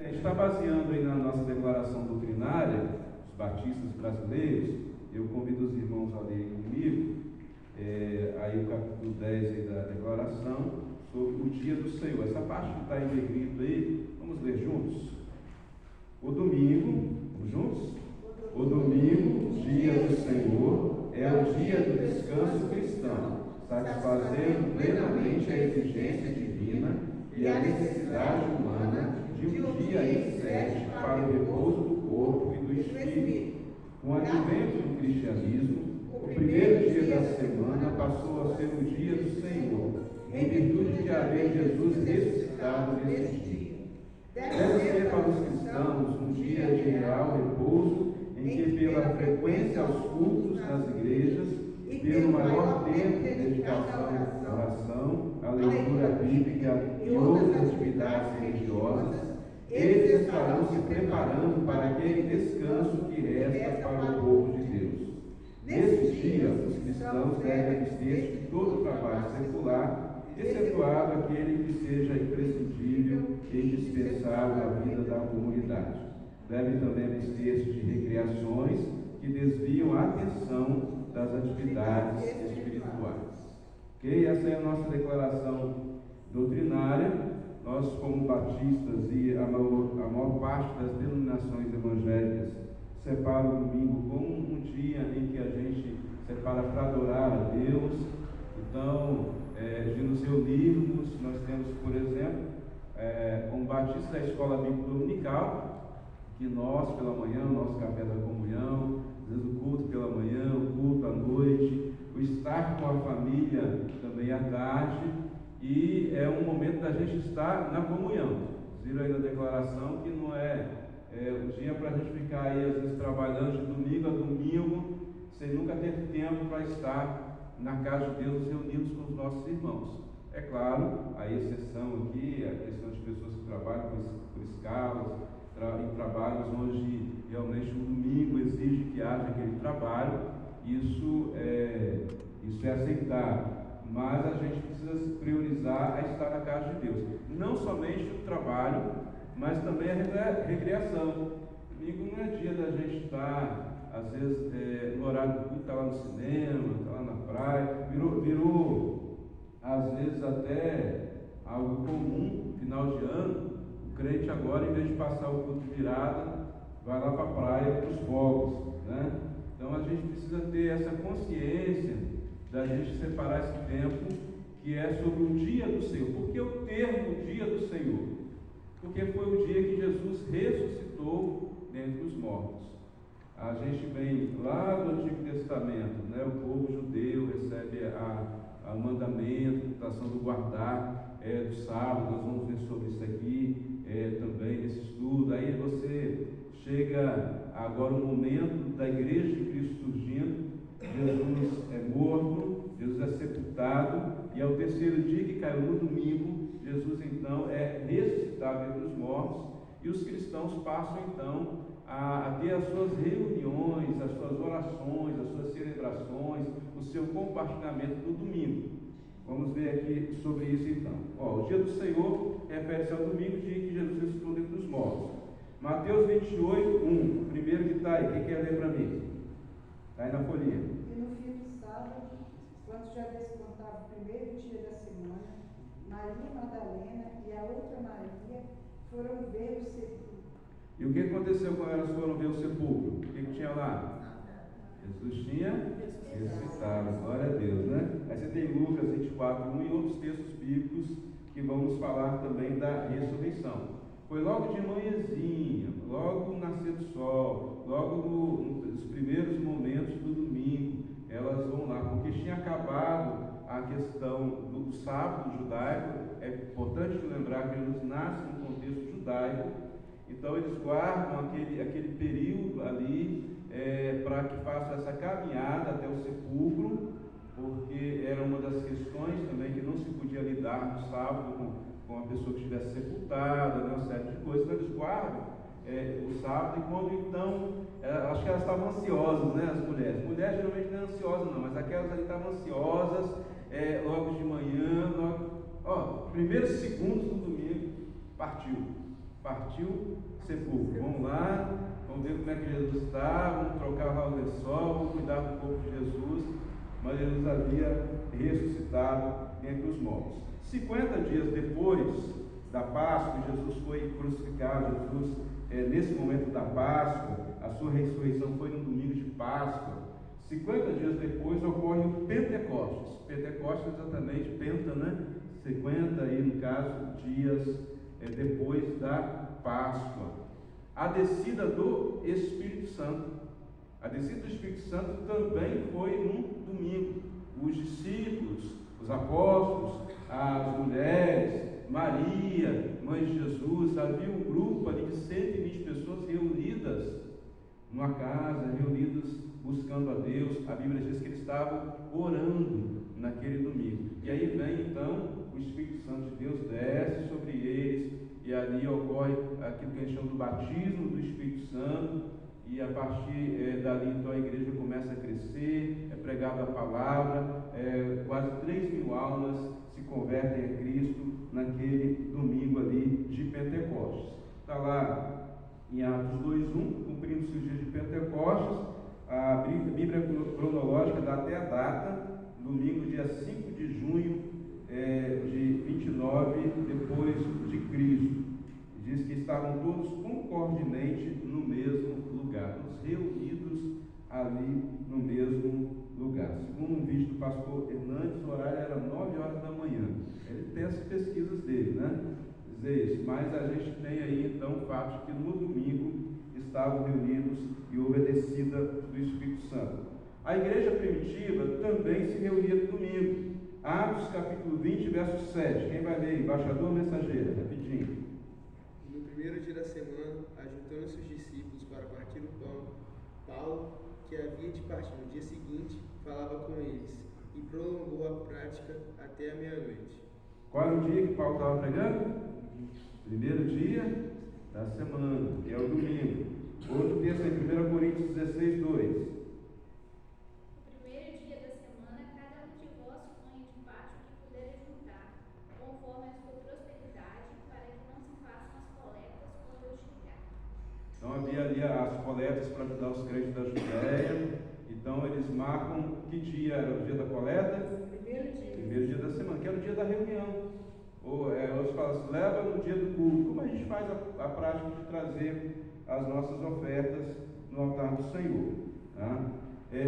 gente está baseando aí na nossa declaração doutrinária, os batistas brasileiros. Eu convido os irmãos a lerem comigo, aí o capítulo 10 aí da declaração, sobre o dia do Senhor. Essa parte que está em negrito aí, vamos ler juntos? O domingo, vamos juntos? O domingo, dia do Senhor, é o dia do descanso cristão, satisfazendo plenamente a exigência divina e a necessidade humana de um dia em 7 para o repouso do corpo e do espírito. Com o advento do cristianismo, o primeiro dia da semana passou a ser o dia do Senhor, em virtude de haver Jesus ressuscitado nesse dia. Deve ser para os cristãos um dia de real repouso, em que, pela frequência aos cultos nas igrejas e pelo maior tempo de dedicação à oração, à leitura bíblica e outras atividades religiosas, eles estarão se preparando para aquele descanso que resta para o povo de Deus. Nesse dia, os cristãos devem abster-se de todo o trabalho secular, excetuado aquele que seja imprescindível e indispensável à vida da comunidade. Devem também abster-se de recreações que desviam a atenção das atividades espirituais. Ok? Essa é a nossa declaração doutrinária. Nós, como batistas e a maior parte das denominações evangélicas, separam o domingo como um dia em que a gente separa para adorar a Deus. Então, de nos reunirmos, nós temos, por exemplo, como batista da Escola Bíblica Dominical, que nós, pela manhã, o nosso café da comunhão, às vezes o culto pela manhã, o culto à noite, o estar com a família também à tarde, e é um momento da gente estar na comunhão. Viram aí na declaração que não é o dia para a gente ficar aí, às vezes, trabalhando de domingo a domingo, sem nunca ter tempo para estar na casa de Deus, reunidos com os nossos irmãos. É claro, a exceção aqui, a questão de pessoas que trabalham por escalas, em trabalhos onde realmente o domingo exige que haja aquele trabalho, isso é aceitável. Mas a gente precisa priorizar a estar na casa de Deus. Não somente o trabalho, mas também a recreação. Domingo não é dia da gente estar, às vezes, no horário do culto, está lá no cinema, está lá na praia. Virou, às vezes, até algo comum, final de ano. O crente agora, em vez de passar o culto de virada, vai lá para a praia para os fogos, né? Então a gente precisa ter essa consciência da gente separar esse tempo que é sobre o dia do Senhor. Por que o termo dia do Senhor? Porque foi o dia que Jesus ressuscitou dentre os mortos. A gente vem lá do Antigo Testamento, né? O povo judeu recebe o mandamento, a tentação do guardar do sábado. Nós vamos ver sobre isso aqui também nesse estudo. Aí você chega agora o momento da igreja de Cristo surgindo. Jesus é morto, Jesus é sepultado, e ao terceiro dia, que caiu no domingo, Jesus então é ressuscitado entre os mortos, e os cristãos passam então a ter as suas reuniões, as suas orações, as suas celebrações, o seu compartilhamento do domingo. Vamos ver aqui sobre isso então. O dia do Senhor refere-se ao domingo, dia que Jesus ressuscitou dentre os mortos. Mateus 28, 1, o primeiro que está aí, quem quer ler para mim? Está aí na folhinha. E no fim do sábado, quando já descontava o primeiro dia da semana, Maria Madalena e a outra Maria foram ver o sepulcro. E o que aconteceu quando elas foram ver o sepulcro? O que tinha lá? Jesus tinha ressuscitado, glória a Deus, né? Aí você tem Lucas 24, 1 e outros textos bíblicos que vão nos falar também da ressurreição. Foi logo de manhãzinha, logo no nascer do sol, logo nos primeiros momentos do domingo, elas vão lá, porque tinha acabado a questão do sábado judaico. É importante lembrar que Jesus nasce num contexto judaico, então eles guardam aquele período ali para que façam essa caminhada até o sepulcro, porque era uma das questões também que não se podia lidar no sábado com uma pessoa que estivesse sepultada, né, uma série de coisas. Então eles guardam o sábado, e quando então, acho que elas estavam ansiosas, né, as mulheres. Mulheres geralmente não é ansiosa não, mas aquelas ali estavam ansiosas, logo de manhã, primeiros segundos do domingo, partiu. partiu sepulcro. Vamos lá, vamos ver como é que Jesus está, vamos trocar o lençol, vamos cuidar do corpo de Jesus. Mas Jesus havia ressuscitado dentre os mortos. 50 dias depois da Páscoa, Jesus foi crucificado. Jesus, nesse momento da Páscoa, a sua ressurreição foi no domingo de Páscoa. 50 dias depois ocorre o Pentecostes. Pentecostes exatamente, penta, né? 50 aí no caso, dias depois da Páscoa. A descida do Espírito Santo. A descida do Espírito Santo também foi num domingo. Os discípulos, os apóstolos, as mulheres, Maria, mãe de Jesus, havia um grupo ali de 120 pessoas reunidas numa casa, reunidos buscando a Deus. A Bíblia diz que eles estavam orando naquele domingo. E aí vem então o Espírito Santo de Deus, desce sobre eles, e ali ocorre aquilo que a gente chama do batismo do Espírito Santo. E a partir dali, então, a igreja começa a crescer, é pregada a palavra, quase 3.000 almas se convertem a Cristo naquele domingo ali de Pentecostes. Está lá em Atos 2:1, cumprindo-se os dias de Pentecostes. A Bíblia cronológica dá até a data, domingo, dia 5 de junho de 29 depois de Cristo. Diz que estavam todos concordemente no mesmo lugar, todos reunidos ali no mesmo lugar. Segundo um vídeo do pastor Hernandes, o horário era 9 horas da manhã. Ele tem as pesquisas dele, né? Dizer isso. Mas a gente tem aí então o fato de que no domingo estavam reunidos e houve a descida do Espírito Santo. A igreja primitiva também se reunia no domingo. Atos capítulo 20, verso 7. Quem vai ler? Embaixador ou mensageiro? Rapidinho. No primeiro dia da semana, ajuntando-se os discípulos para partir o pão, Paulo, que havia de partir no dia seguinte, falava com eles e prolongou a prática até a meia-noite. Qual era o dia que Paulo estava pregando? Primeiro dia da semana, que é o domingo. Outro texto é em 1 Coríntios 16, 2. Então havia ali as coletas para ajudar os crentes da Judéia. Então eles marcam que dia era o dia da coleta? Primeiro dia da semana, que era o dia da reunião. Ou eles falam assim, leva no dia do culto. Como a gente faz a prática de trazer as nossas ofertas no altar do Senhor. Tá?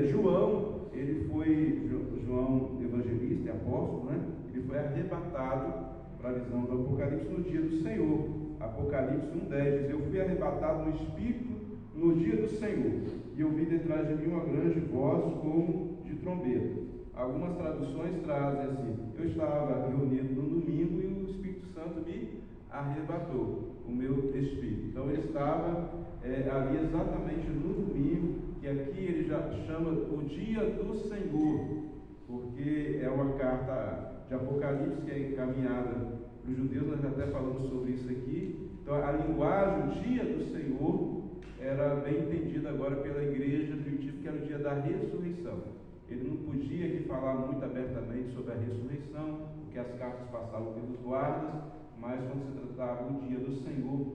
João, ele foi, João evangelista e apóstolo, né? Ele foi arrebatado para a visão do Apocalipse no dia do Senhor. Apocalipse 1:10 diz, eu fui arrebatado no Espírito no dia do Senhor, e ouvi detrás de mim uma grande voz como de trombeta. Algumas traduções trazem assim, eu estava reunido no domingo e o Espírito Santo me arrebatou, o meu Espírito. Então ele estava ali exatamente no domingo, que aqui ele já chama o dia do Senhor, porque é uma carta de Apocalipse que é encaminhada para os judeus. Nós até falamos sobre isso aqui. Então a linguagem, o dia do Senhor, era bem entendida agora pela igreja primitiva, que era o dia da ressurreição. Ele não podia aqui falar muito abertamente sobre a ressurreição, porque as cartas passavam pelos guardas, mas quando se tratava do dia do Senhor,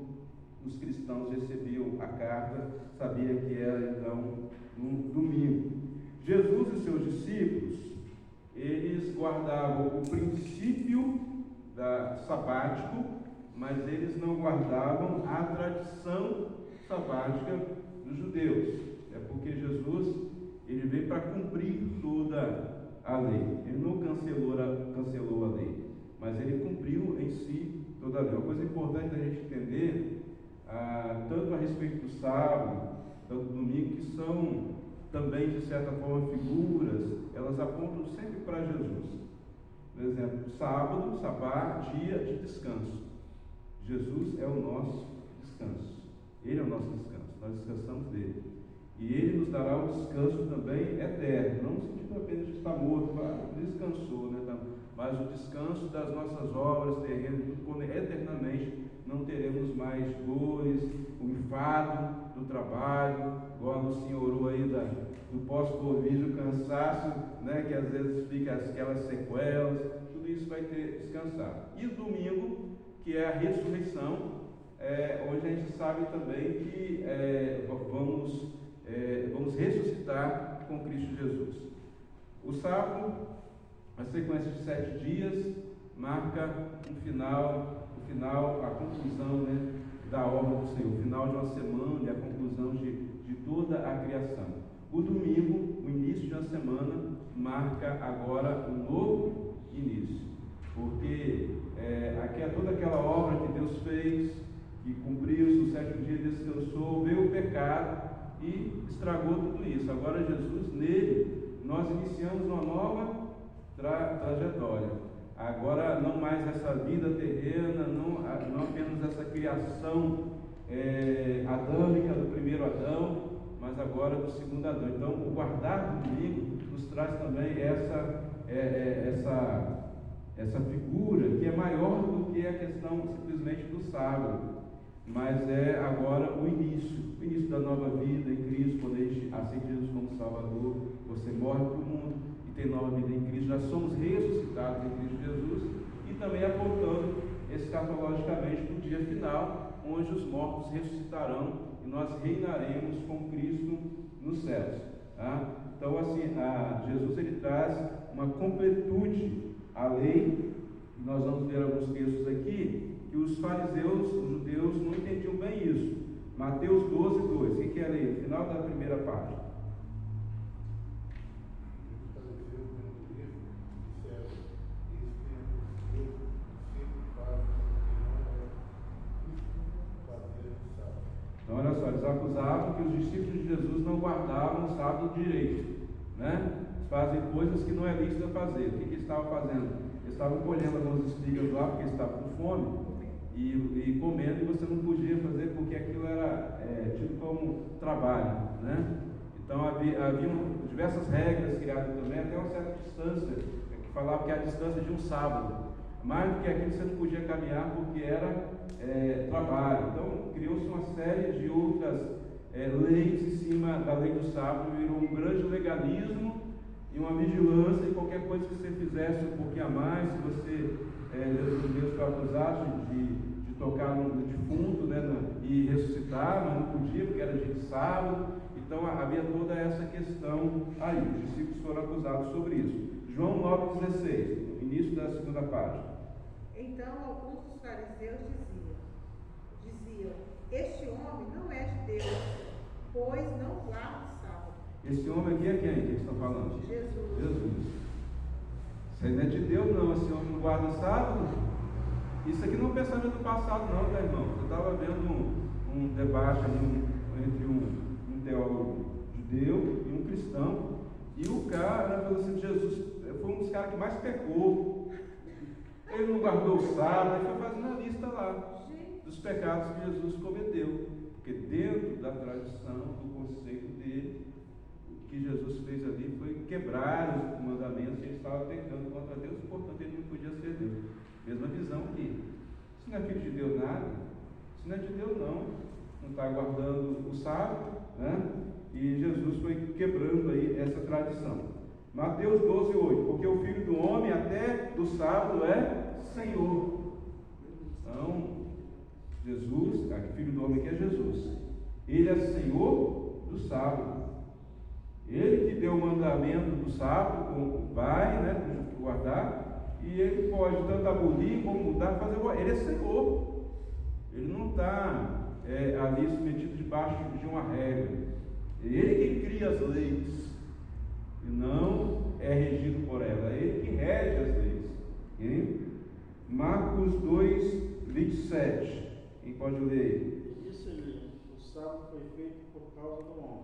os cristãos recebiam a carta, sabia que era então no domingo. Jesus e seus discípulos, eles guardavam o princípio sabático, mas eles não guardavam a tradição sabática dos judeus. É porque Jesus, ele veio para cumprir toda a lei. Ele não cancelou a lei, mas ele cumpriu em si toda a lei. Uma coisa importante da gente entender, tanto a respeito do sábado, tanto do domingo, que são também, de certa forma, figuras, elas apontam sempre para Jesus. Por exemplo, sábado, sabá, dia de descanso. Jesus é o nosso descanso. Ele é o nosso descanso. Nós descansamos dele. E ele nos dará um descanso também eterno. Não no sentido apenas de estar morto, descansou, né? Mas o descanso das nossas obras terrenas, quando eternamente não teremos mais dores, o enfado do trabalho, igual a Lucinha orou aí do pós-Covid, o cansaço, né, que às vezes fica aquelas sequelas, tudo isso vai ter descansado. E o domingo, que é a ressurreição, onde a gente sabe também que vamos ressuscitar com Cristo Jesus. O sábado, a sequência de 7 dias, marca a conclusão, né, da obra do Senhor, o final de uma semana e a conclusão de toda a criação. O domingo, o início de uma semana, marca agora um novo início, porque toda aquela obra que Deus fez, que cumpriu-se, no 7º dia descansou, veio o pecado e estragou tudo isso. Agora Jesus, nele, nós iniciamos uma nova trajetória. Agora não mais essa vida terrena, não apenas essa criação adâmica do primeiro Adão, mas agora do segundo Adão. Então, o guardar do domingo nos traz também essa figura que é maior do que a questão simplesmente do sábado, mas é agora o início da nova vida em Cristo. Quando a gente aceita Jesus como Salvador, você morre para o mundo e tem nova vida em Cristo. Já somos ressuscitados em Cristo Jesus, e também apontando escatologicamente para o dia final, onde os mortos ressuscitarão e nós reinaremos com Cristo nos céus. Tá? Então, assim, Jesus ele traz uma completude à lei. Nós vamos ver alguns textos aqui que os fariseus, os judeus, não entendiam bem isso. Mateus 12, 2. O que é a lei? No final da primeira página. Então, olha só, eles acusavam que os discípulos de Jesus não guardavam o sábado direito, né? Eles fazem coisas que não é lícito fazer. O que eles estavam fazendo? Eles estavam colhendo algumas espigas lá, porque eles estavam com fome, e comendo, e você não podia fazer, porque aquilo era tido como trabalho, né? Então, haviam diversas regras criadas também, até uma certa distância, que falava que é a distância de um sábado. Mais do que aquilo você não podia caminhar porque era trabalho. Então criou-se uma série de outras leis em cima da lei do sábado, virou um grande legalismo e uma vigilância, e qualquer coisa que você fizesse um pouquinho a mais, se você, Deus foi acusado de tocar no defunto, né, e ressuscitar, mas não podia porque era dia de sábado. Então havia toda essa questão aí, os discípulos foram acusados sobre isso. João 9,16, no início da segunda página. Então alguns dos fariseus diziam: este homem não é de Deus, pois não guarda o sábado. Esse homem aqui é quem que eles estão falando? Jesus. Isso aí não é de Deus não, esse homem não guarda o sábado. Isso aqui não é um pensamento do passado não, tá, irmão? Eu estava vendo um debate ali entre um teólogo judeu e um cristão, e o cara falou assim: Jesus foi um dos caras que mais pecou. Ele não guardou o sábado, ele foi fazendo a lista lá dos pecados que Jesus cometeu. Porque dentro da tradição, do conceito dele, o que Jesus fez ali foi quebrar os mandamentos, e ele estava pecando contra Deus, portanto ele não podia ser Deus. Mesma visão aqui. Se não é filho de Deus nada, se não é de Deus não está guardando o sábado, né? E Jesus foi quebrando aí essa tradição. Mateus 12, 8, porque o Filho do Homem até do sábado é Senhor. Então, Jesus, Filho do Homem que é Jesus, Ele é Senhor do sábado. Ele que deu o mandamento do sábado, vai, né, guardar, e Ele pode tanto abolir como mudar, fazer. Ele é Senhor. Ele não está ali submetido debaixo de uma regra. Ele quem cria as leis, e não é regido por ela. É Ele que rege as leis. Okay? Marcos 2, 27. Quem pode ler? Disse ele: o sábado foi feito por causa do homem,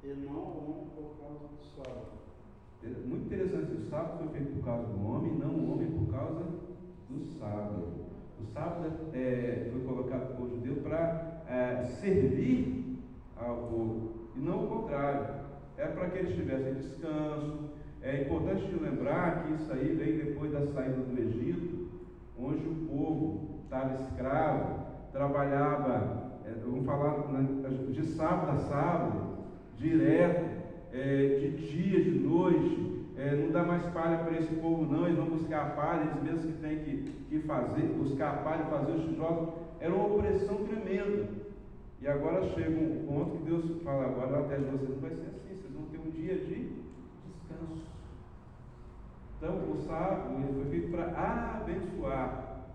e não o homem por causa do sábado. Muito interessante. O sábado foi feito por causa do homem, não o homem por causa do sábado. O sábado foi colocado por judeu para servir ao povo, e não o contrário. É para que eles tivessem descanso. É importante de lembrar que isso aí veio depois da saída do Egito, onde o povo estava escravo, trabalhava, vamos falar de sábado a sábado, direto, de dia, de noite. Não dá mais palha para esse povo não, eles vão buscar a palha, eles mesmos que têm que fazer, buscar a palha, fazer os tijolos, era uma opressão tremenda. E agora chega um ponto que Deus fala, agora até vocês não vai ser assim, vocês vão ter um dia de descanso. Então o sábado ele foi feito para abençoar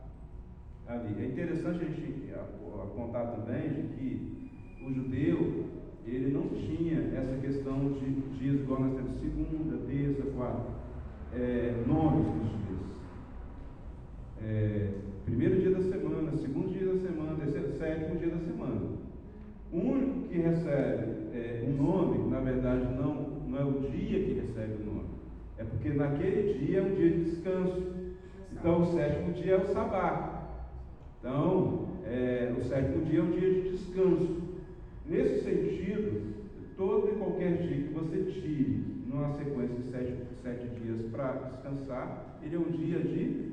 ali. É interessante a gente apontar também de que o judeu ele não tinha essa questão de dias igual nós temos segunda, terça, quarta, nomes dos dias. Primeiro dia da semana, segundo dia da semana, terceiro, sétimo dia da semana. O único que recebe um nome, na verdade não é o dia que recebe o nome, é porque naquele dia é um dia de descanso. Então o sétimo dia é o sabá. Então o sétimo dia é um dia de descanso. Nesse sentido, todo e qualquer dia que você tire numa sequência de sete dias para descansar, ele é um dia de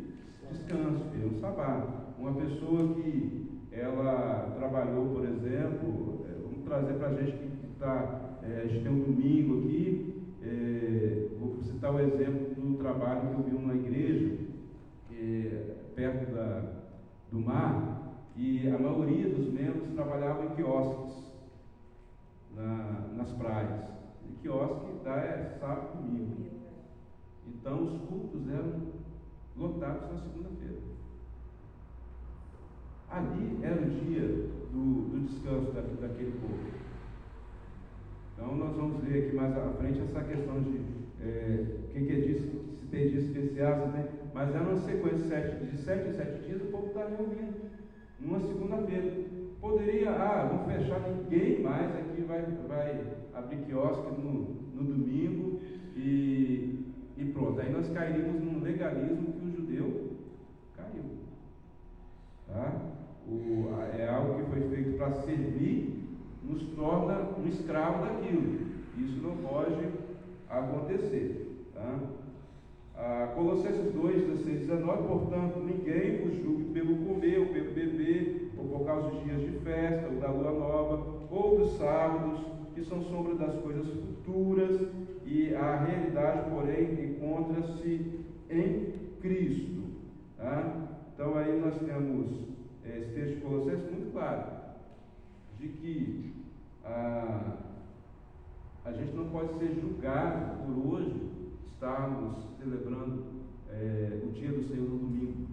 descanso, ele é um sabá. Uma pessoa que ela trabalhou, por exemplo, vamos trazer para a gente que a gente tem um domingo aqui, vou citar o exemplo do trabalho que eu vi numa igreja, perto do mar, e a maioria dos membros trabalhavam em quiosques, nas praias. E quiosque sábado e domingo. Então os cultos eram lotados na segunda-feira. Ali era o dia do descanso daquele povo. Então nós vamos ver aqui mais à frente essa questão de o que é disso, se tem dias especiais, mas era uma sequência de 7 em 7 dias, o povo está reunindo numa segunda-feira. Poderia, vamos fechar, ninguém mais aqui vai abrir quiosque no domingo e pronto. Aí nós cairíamos num legalismo que o judeu caiu. Tá? É algo que foi feito para servir, nos torna um escravo daquilo. Isso não pode acontecer. Tá? Colossenses 2, 16, 19, portanto, ninguém vos julgue pelo comer ou pelo beber, ou por causa dos dias de festa, ou da lua nova, ou dos sábados, que são sombra das coisas futuras, e a realidade, porém, encontra-se em Cristo. Tá? Então aí nós temos esse texto de Colossenses muito claro, de que a gente não pode ser julgado por hoje estarmos celebrando o dia do Senhor no domingo.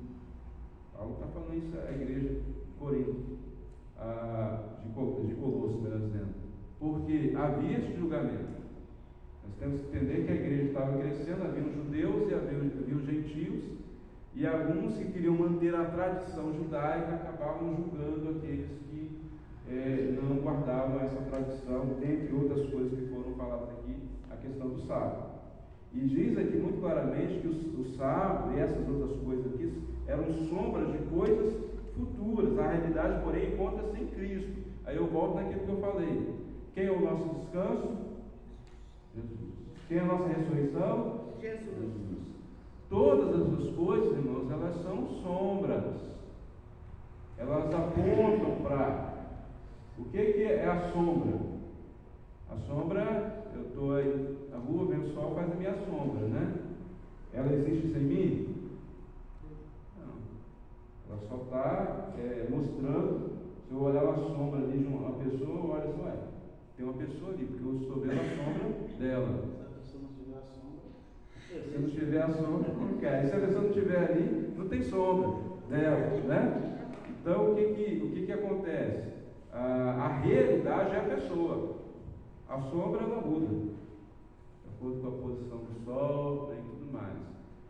Paulo está falando isso à igreja de Corinto, de Colossos, melhor dizendo, porque havia esse julgamento. Nós temos que entender que a igreja estava crescendo, havia os judeus e havia os gentios, e alguns que queriam manter a tradição judaica acabavam julgando aqueles que não guardavam essa tradição, dentre outras coisas que foram faladas aqui, a questão do sábado. E diz aqui muito claramente que o sábado e essas outras coisas aqui eram sombras de coisas futuras. A realidade, porém, encontra-se em Cristo. Aí eu volto naquilo que eu falei. Quem é o nosso descanso? Jesus. Quem é a nossa ressurreição? Jesus. Todas as coisas, irmãos, elas são sombras. Elas apontam para... O que é a sombra? A sombra, eu estou aí na rua, vendo o sol, faz a minha sombra, né? Ela existe sem mim? Não. Ela só está mostrando. Se eu olhar a sombra ali de uma pessoa, eu olho assim, tem uma pessoa ali, porque eu estou vendo a sombra dela. Se não tiver a sombra, se não tiver a sombra, não quer. E se a pessoa não estiver ali, não tem sombra dela, né? Então, o que acontece? A realidade é a pessoa. A sombra ela muda, de acordo com a posição do sol e tudo mais.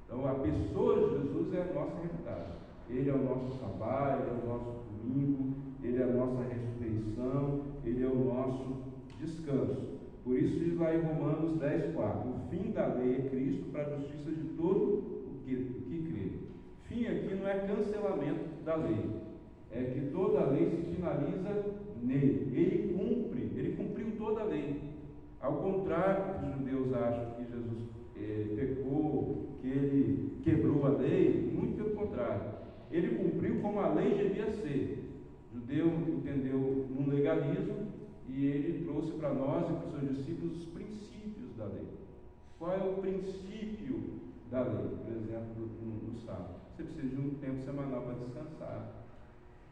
Então, a pessoa de Jesus é a nossa realidade. Ele é o nosso sábado, ele é o nosso domingo, ele é a nossa ressurreição, ele é o nosso descanso. Por isso diz lá em Romanos 10:4, o fim da lei é Cristo para a justiça de todo o que crê. Fim aqui não é cancelamento da lei, é que toda a lei se finaliza nele. Ele cumpriu toda a lei. Ao contrário que os judeus acham que Jesus pecou, que ele quebrou a lei, muito pelo contrário. Ele cumpriu como a lei devia ser. O judeu entendeu num legalismo e ele trouxe para nós e para os seus discípulos os princípios da lei. Qual é o princípio da lei? Por exemplo, no sábado. Você precisa de um tempo semanal para descansar.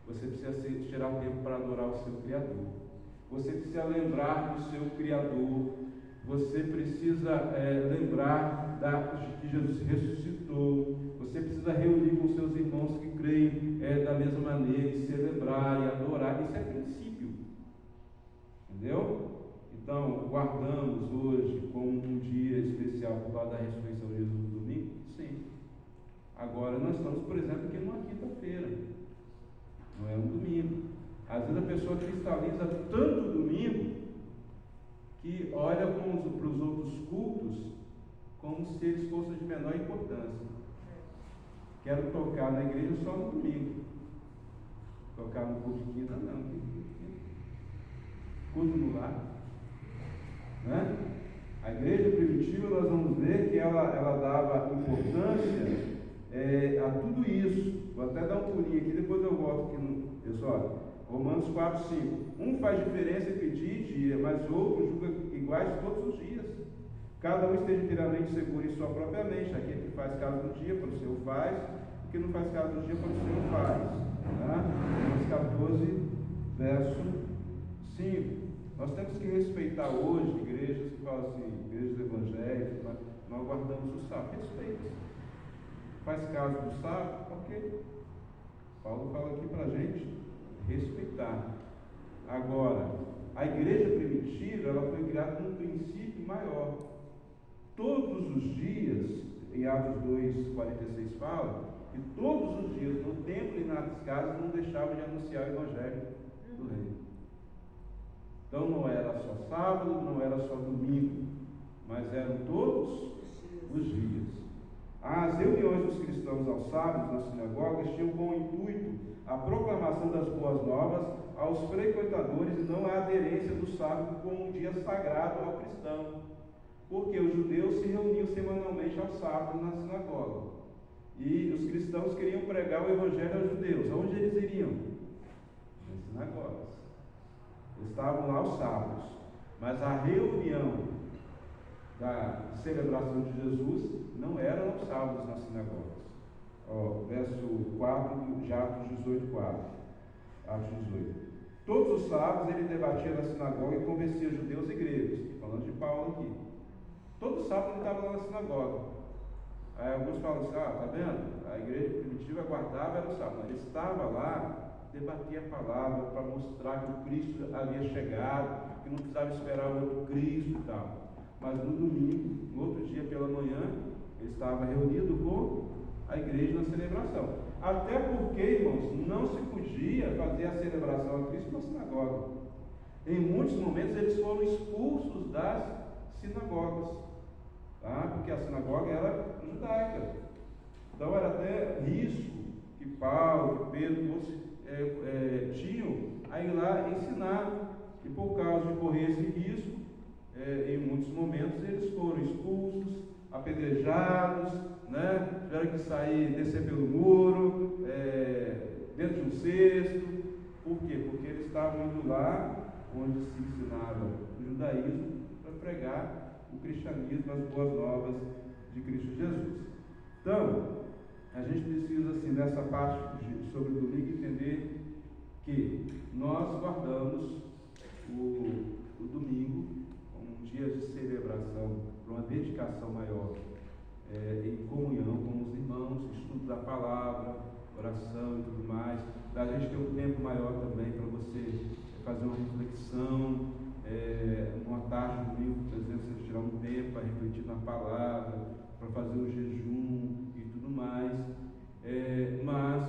Você precisa tirar tempo para adorar o seu Criador. Você precisa lembrar do seu Criador. Você precisa lembrar que Jesus ressuscitou. Você precisa reunir com seus irmãos que creem da mesma maneira, e celebrar e adorar. Isso é princípio. Entendeu? Então, guardamos hoje como um dia especial por causa da ressurreição de Jesus no domingo? Sim. Agora, nós estamos, por exemplo, aqui numa quinta-feira. Não é um domingo. Às vezes a pessoa cristaliza tanto o domingo que olha para os outros cultos como se eles fossem de menor importância. Quero tocar na igreja só no domingo. Tocar no culto de quinta, não. Culto no lar. Né? A igreja primitiva, nós vamos ver que ela dava importância a tudo isso. Vou até dar um pulinho aqui, depois eu volto aqui no. Pessoal, Romanos 4, 5. Um faz diferença entre dia e dia, mas o outro julga iguais todos os dias. Cada um esteja inteiramente seguro em sua própria mente. Aquele que faz caso do dia, para o seu faz, e que não faz caso do dia, para o seu faz. Tá? Romanos 14, verso 5. Nós temos que respeitar hoje igrejas que falam assim, igrejas evangélicas, nós guardamos o sábado. Respeita. Faz caso do sábado? Ok. Paulo fala aqui para a gente respeitar. Agora, a igreja primitiva, ela foi criada num princípio maior. Todos os dias, em Atos 2,46 fala, que todos os dias no templo e nas casas não deixavam de anunciar o evangelho do reino. Então não era só sábado, não era só domingo, mas eram todos os dias. As reuniões dos cristãos aos sábados nas sinagogas tinham como intuito a proclamação das boas novas aos frequentadores e não a aderência do sábado como um dia sagrado ao cristão. Porque os judeus se reuniam semanalmente aos sábados na sinagoga. E os cristãos queriam pregar o evangelho aos judeus. Aonde eles iriam? Nas sinagogas. Eles estavam lá aos sábados. Mas a reunião da celebração de Jesus não era aos sábados nas sinagogas. Verso 4 de Atos 18, 4. Atos 18. Todos os sábados ele debatia na sinagoga e convencia judeus e gregos. Falando de Paulo aqui. Todo sábado ele estava lá na sinagoga. Aí alguns falam assim, tá vendo? A igreja primitiva guardava era o sábado. Ele estava lá, debatia a palavra para mostrar que o Cristo havia chegado, que não precisava esperar o outro Cristo e tal. Mas no domingo, no outro dia pela manhã, ele estava reunido com a igreja na celebração. Até porque, irmãos, não se podia fazer a celebração a Cristo na sinagoga. Em muitos momentos eles foram expulsos das sinagogas. Tá? Porque a sinagoga era judaica. Então era até risco que Paulo, que Pedro tinham a ir lá ensinar. E por causa de correr esse risco, em muitos momentos eles foram expulsos, apedrejados, né? Tiveram que sair, descer pelo muro, dentro de um cesto. Por quê? Porque eles estavam indo lá onde se ensinava o judaísmo para pregar o cristianismo, as boas novas de Cristo Jesus. Então, a gente precisa, assim, nessa parte sobre o domingo, entender que nós guardamos o domingo como um dia de celebração, para uma dedicação maior, em comunhão com os irmãos, estudo da palavra, oração e tudo mais. A gente tem um tempo maior também para você fazer uma reflexão. Uma tarde do domingo, por exemplo, você tirar um tempo para refletir na palavra, para fazer o jejum e tudo mais. Mas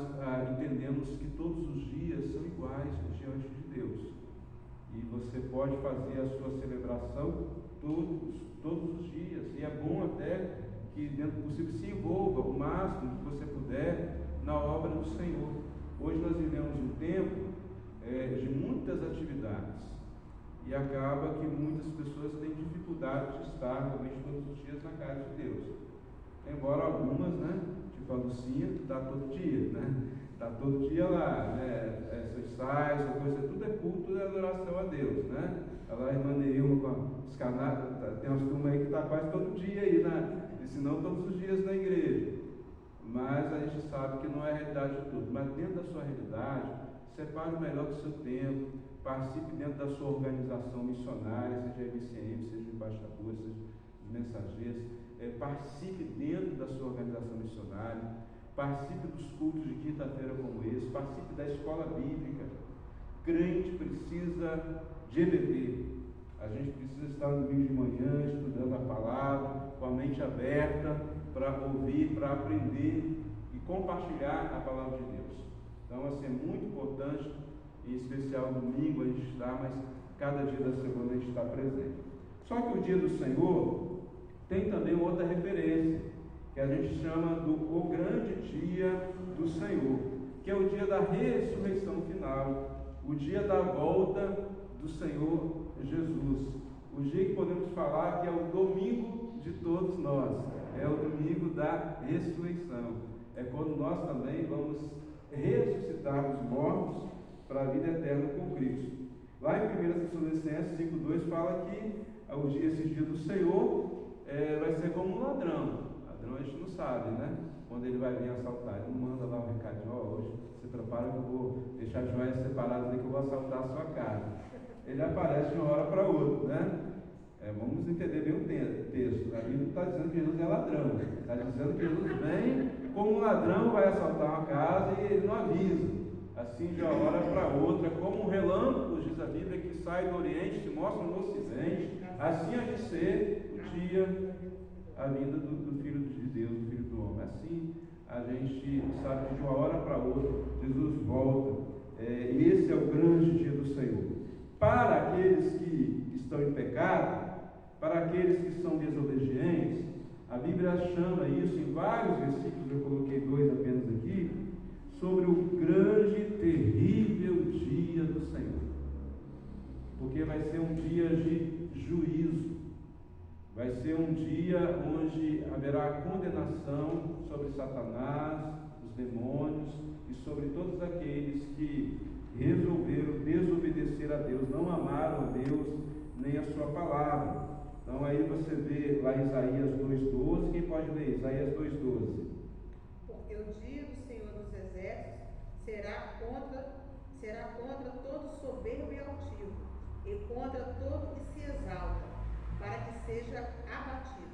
entendemos que todos os dias são iguais diante de Deus. E você pode fazer a sua celebração todos os dias. E é bom até que, dentro do possível, se envolva o máximo que você puder na obra do Senhor. Hoje nós vivemos um tempo de muitas atividades. E acaba que muitas pessoas têm dificuldade de estar realmente todos os dias na casa de Deus. Embora algumas, né, tipo a Lucinha, está todo dia, né? Está todo dia lá, né? Sai, essa coisa, tudo é culto, tudo é adoração a Deus, né? A irmã Neilma com os canais, tem umas turmas aí que está quase todo dia aí, e se não todos os dias na igreja. Mas a gente sabe que não é a realidade de tudo. Mas dentro da sua realidade, separe o melhor do seu tempo, participe dentro da sua organização missionária, seja MCM, seja embaixador, seja os mensageiros, participe dentro da sua organização missionária, participe dos cultos de quinta-feira como esse, participe da escola bíblica. Crente precisa de EBD. A gente precisa estar no domingo de manhã estudando a palavra, com a mente aberta para ouvir, para aprender e compartilhar a palavra de Deus. Então, assim, é muito importante, em especial domingo a gente está, mas cada dia da semana a gente está presente. Só que o dia do Senhor tem também outra referência, que a gente chama do o grande dia do Senhor, que é o dia da ressurreição final, o dia da volta do Senhor Jesus, o dia que podemos falar que é o domingo de todos nós, é o domingo da ressurreição, é quando nós também vamos ressuscitar os mortos para a vida eterna com Cristo. Lá em 1 Tessalonicenses 5,2 fala que esse dia do Senhor vai ser como um ladrão. Ladrão a gente não sabe, né? Quando ele vai vir assaltar, ele não manda lá um recadinho: hoje se prepara que eu vou deixar as joias separadas aí que eu vou assaltar a sua casa. Ele aparece de uma hora para outra, né? Vamos entender bem o texto. A Bíblia não está dizendo que Jesus é ladrão, está dizendo que Jesus vem como um ladrão, vai assaltar uma casa e ele não avisa. Assim, de uma hora para outra, como um relâmpago, diz a Bíblia, que sai do Oriente e se mostra no Ocidente, assim há de ser o dia, a vinda do Filho de Deus, do Filho do Homem. Assim, a gente sabe que de uma hora para outra, Jesus volta. E esse é o grande dia do Senhor. Para aqueles que estão em pecado, para aqueles que são desobedientes, a Bíblia chama isso em vários versículos, eu coloquei 2 apenas aqui, sobre o grande e terrível dia do Senhor. Porque vai ser um dia de juízo, vai ser um dia onde haverá condenação sobre Satanás, os demônios e sobre todos aqueles que resolveram desobedecer a Deus, não amaram a Deus nem a sua palavra. Então aí você vê lá em Isaías 2,12, quem pode ler? Isaías 2,12. Porque o dia do Senhor dos Exércitos será contra todo soberbo e altivo, e contra todo que se exalta, para que seja abatido.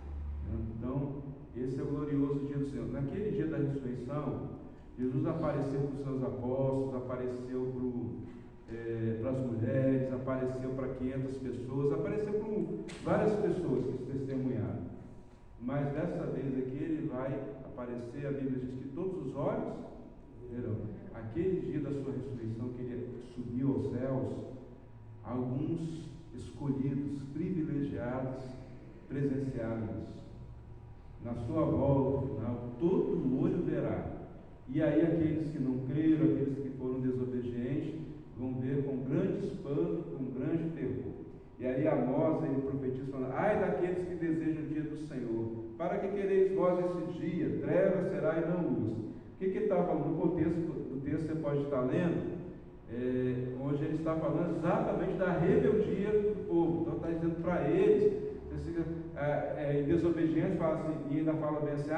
Então, esse é o glorioso dia do Senhor. Naquele dia da ressurreição, Jesus apareceu para os seus apóstolos, apareceu para as mulheres, apareceu para 500 pessoas, apareceu para várias pessoas que testemunharam. Mas dessa vez aqui ele vai aparecer, a Bíblia diz que todos os olhos verão. Aquele dia da sua ressurreição, que ele subiu aos céus, alguns escolhidos, privilegiados, presenciaram isso. Na sua volta final, todo olho verá. E aí aqueles que não creram, aqueles que foram desobedientes, vão ver com grande espanto, com grande terror. E aí Amós, ele profetiza falando: ai daqueles que desejam o dia do Senhor, para que quereis vós esse dia? Trevas será e não luz. O que ele está falando? No contexto do texto você pode estar lendo, onde ele está falando exatamente da rebeldia do povo. Então está dizendo para eles, em desobediência, fala assim, e ainda fala bem assim: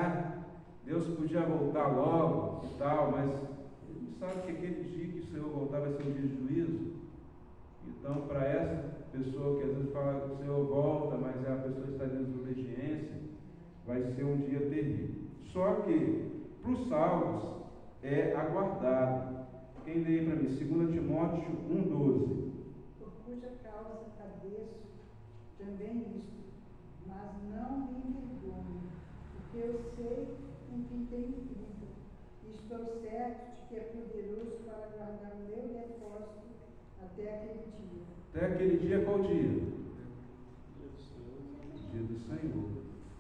Deus podia voltar logo e tal, mas sabe que aquele dia que o Senhor voltar vai ser um dia de juízo? Então, para essa pessoa que às vezes fala que o Senhor volta, mas a pessoa está em desobediência, vai ser um dia terrível. Só que, para os salvos, é aguardado. Quem lê para mim? 2 Timóteo 1,12. Por cuja causa padeço também isto, mas não me envergonho, porque eu sei em quem tenho crido, e estou certo de que é poderoso para guardar o meu depósito até aquele dia. Até aquele dia, qual dia? O dia do Senhor,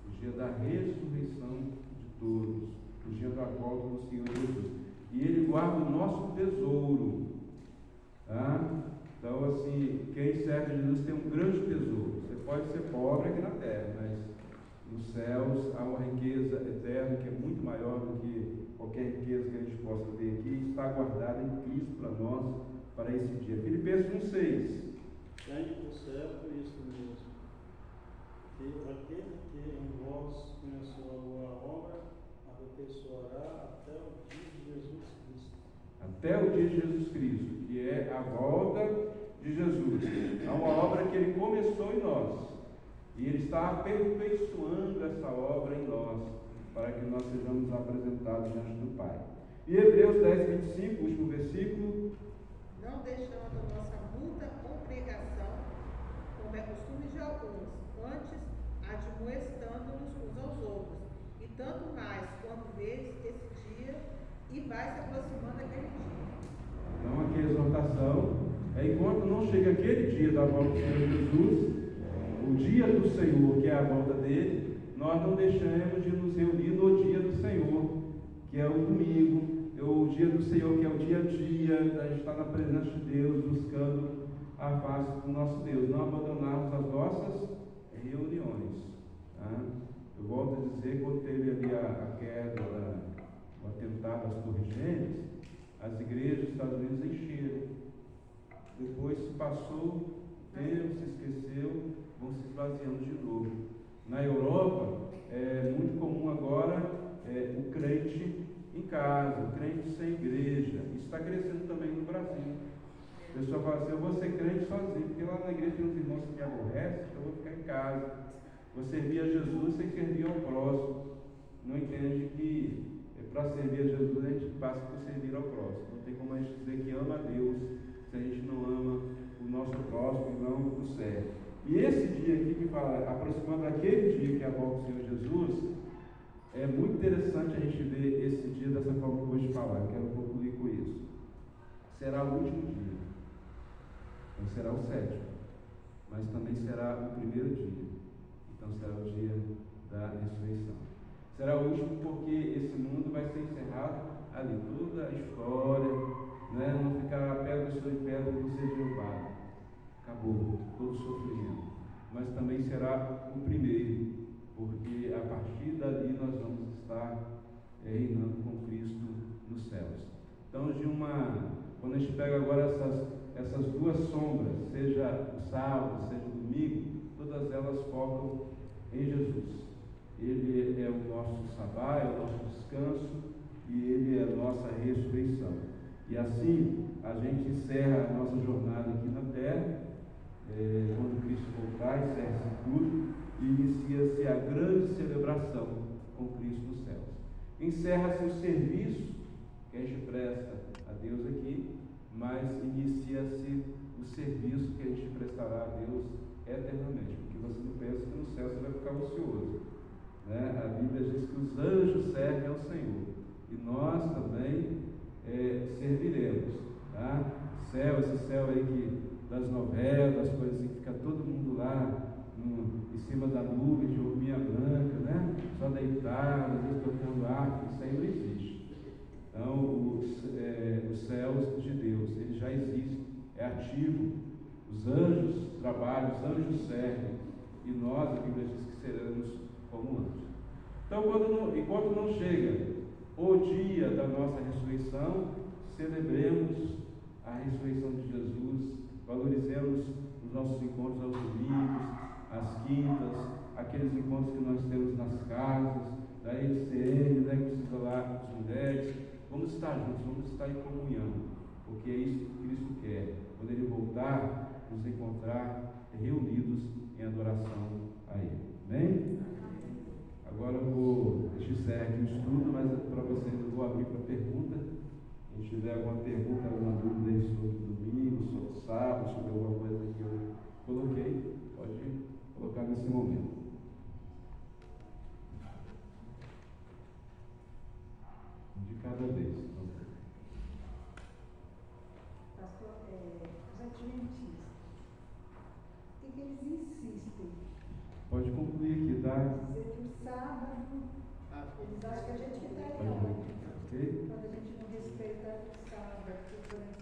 o dia da ressurreição de todos, o dia da volta do Senhor Jesus. E Ele guarda o nosso tesouro. Tá? Então, assim, quem serve Jesus tem um grande tesouro. Você pode ser pobre aqui na terra, mas nos céus há uma riqueza eterna que é muito maior do que qualquer riqueza que a gente possa ter aqui. Está guardada em Cristo para nós, para esse dia. Filipenses 1,6. Tenho por certo isso mesmo, que aquele que em vós começou a boa obra, aperfeiçoará até o dia de Jesus Cristo. até o dia de Jesus Cristo, que é a volta de Jesus. É uma obra que ele começou em nós, e ele está aperfeiçoando essa obra em nós, para que nós sejamos apresentados diante do Pai. E Hebreus 10:25, último versículo. Não deixando a nossa muita congregação, como é costume de alguns, antes admoestando-nos uns aos outros, e tanto mais quando vês esse dia e vai se aproximando aquele dia. Então aqui a exortação é: enquanto não chega aquele dia da volta do Senhor Jesus, o dia do Senhor, que é a volta dele, nós não deixamos de nos reunir no dia do Senhor, que é o domingo, o dia do Senhor, que é o dia a dia, a gente está na presença de Deus, buscando a face do nosso Deus, não abandonarmos as nossas reuniões. Tá? Eu volto a dizer, quando teve ali a queda, o atentado às Torres Gêmeas, as igrejas dos Estados Unidos encheram. Depois se passou o tempo, se esqueceu, vão se esvaziando de novo. Na Europa, é muito comum agora o crente em casa, o crente sem igreja. Isso está crescendo também no Brasil. A pessoa fala assim: eu vou ser crente sozinho, porque lá na igreja tem uns irmãos que me aborrecem, então eu vou ficar em casa. Vou servir a Jesus sem servir ao próximo. Não entende que para servir a Jesus a gente passa por servir ao próximo. Não tem como a gente dizer que ama a Deus se a gente não ama o nosso próximo e não o serve. E esse dia aqui que fala, aproximando aquele dia que é a volta do Senhor Jesus, é muito interessante a gente ver esse dia dessa forma que eu vou te falar. Eu quero concluir com isso. Será o último dia, não será o sétimo, mas também será o primeiro dia. Então será o dia da ressurreição. Será o último porque esse mundo vai ser encerrado ali, toda a história, né? Não ficar pedra sobre pedra e ser derrubado. Acabou todo o sofrimento. Mas também será o primeiro, porque a partir dali nós vamos estar reinando com Cristo nos céus. Então, quando a gente pega agora essas duas sombras, seja o sábado, seja o domingo, todas elas focam em Jesus. Ele é o nosso sabá, é o nosso descanso, e ele é a nossa ressurreição. E assim a gente encerra a nossa jornada aqui na terra, quando Cristo voltar, encerra-se tudo, e inicia-se a grande celebração com Cristo nos céus. Encerra-se o serviço que a gente presta a Deus aqui, mas inicia-se o serviço que a gente prestará a Deus eternamente, porque você não pensa que no céu você vai ficar ocioso, né? A Bíblia diz que os anjos servem ao Senhor, e nós também serviremos, tá? Esse céu aí das novelas, das coisas assim, que fica todo mundo lá em cima da nuvem de roupinha branca, né? Só deitado, às vezes tocando arco, isso aí não existe. Então, os céus de Deus, ele já existe, é ativo. Os anjos trabalham, os anjos servem, e nós, a Bíblia diz que seremos como anjos. Então, enquanto não chega o dia da nossa ressurreição, celebremos a ressurreição de Jesus, valorizemos os nossos encontros aos domingos, às quintas, aqueles encontros que nós temos nas casas, da ECM, né, que precisa lá com as mulheres. Vamos estar juntos, vamos estar em comunhão, porque é isso que Cristo quer. Quando Ele voltar, nos encontrar reunidos em adoração a Ele. Amém? Agora eu vou encerrar aqui o estudo, mas para vocês eu vou abrir para pergunta. Se tiver alguma pergunta, alguma dúvida aí sobre o domingo, sobre o sábado, sobre alguma coisa que eu coloquei, pode colocar nesse momento. De cada vez. Pastor, os adventistas, o que eles insistem? Pode concluir aqui, tá? Dizer que o sábado, eles acham que a gente está Pode errado. ok? Quando a gente não respeita o sábado, por exemplo,